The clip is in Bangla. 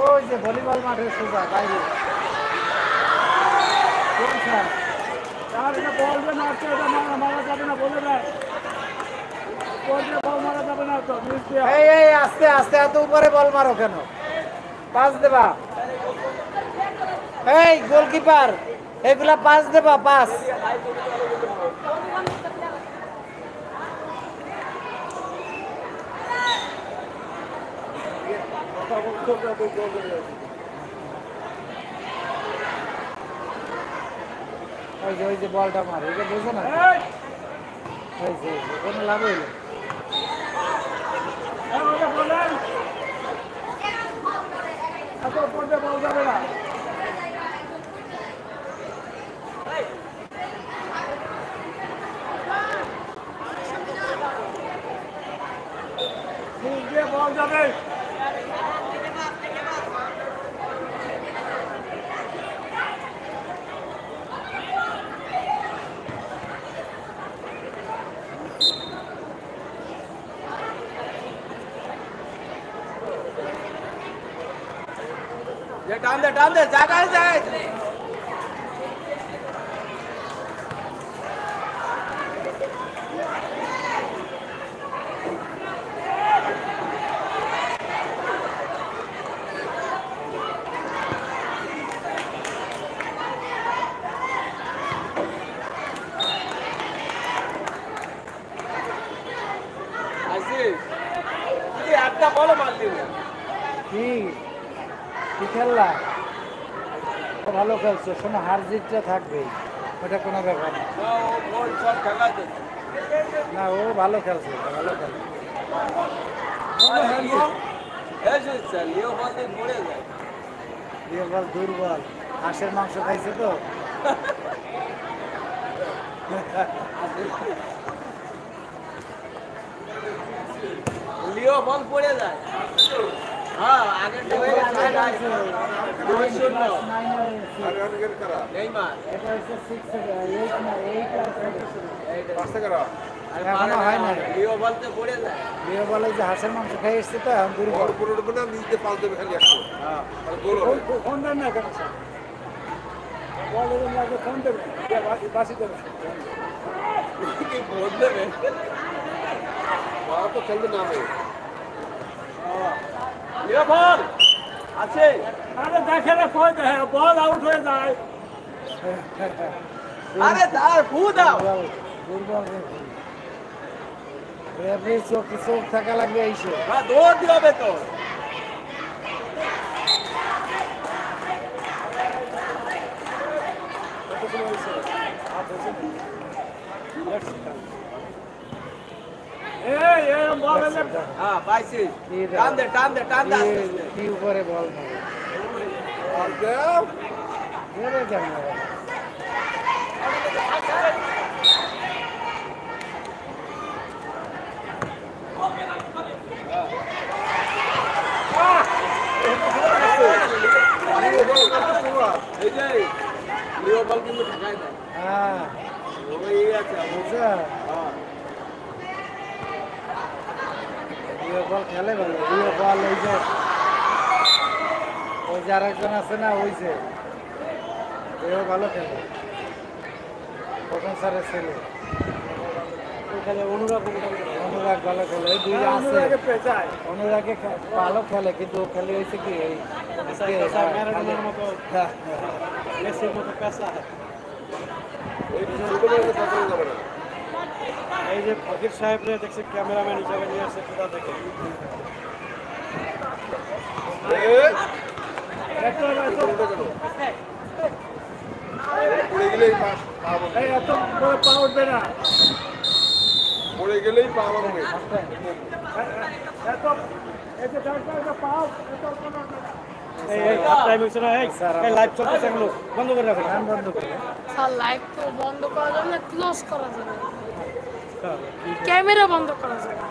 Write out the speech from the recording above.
ওই যে ভলিবল মাঠের সোজা বাইরে আস্তে আস্তে এত উপরে বল মারো কেন? পাস দেবা। এই গোলকিপার এগুলা পাস দেবা, পাস। ওই যে বলটা মারে এটা বুঝো না, কোনো লাভ হইল। বল যাবে না। বল যাবে। টান দে জায়গায় যায়। একটা বলো মারলি কি খেললা? ভালো খেলছে, শোনো হার জিতটা থাকবেই, ওটা কোনো ব্যাপার না। ও ভালো খেলছে, ভালো খেলছে। দুর্বল, হাঁসের মাংস খাইছে তো। লিও বল পড়ে যায়। হ্যাঁ আগে হাঁসের মাংস খাই এসছে তো নিজে পাল দেবে খালি তো খেলতে না বল আছে। আরে দেখে না কই দেখে বল আউট হয়ে যায়। আরে দাও ফু দাও। রেফারি চোখ থাকা লাগবে এইসে। হ্যাঁ দৌড় দিবে তো। হ্যাঁ পাইছি। টান দে কি উপরে বল হ্যাঁ বল খেলে ভালো। বল ওই যে আরেকজন আছে না, ওই যে এও ভালো খেলে, প্রথম স্যারের ছেলে অনুরাগ ভালো খেলে। এই দুই আছে, অনুরাগে ভালো খেলে, কিন্তু ও খেলে হয়েছে কি এই যে ফকির সাহেবরে দেখছে ক্যামেরাম্যান হিসাবে নিয়ে আসছে কোথা থেকে। পড়ে গেলেই পা উঠবে না, পড়ে গেলেই পা উঠবে। বন্ধ করে রাখো, বন্ধ করে লাইভ তো বন্ধ করা যাবে না, ক্লোজ করা যাবে, ক্যামেরা বন্ধ করা যাবে।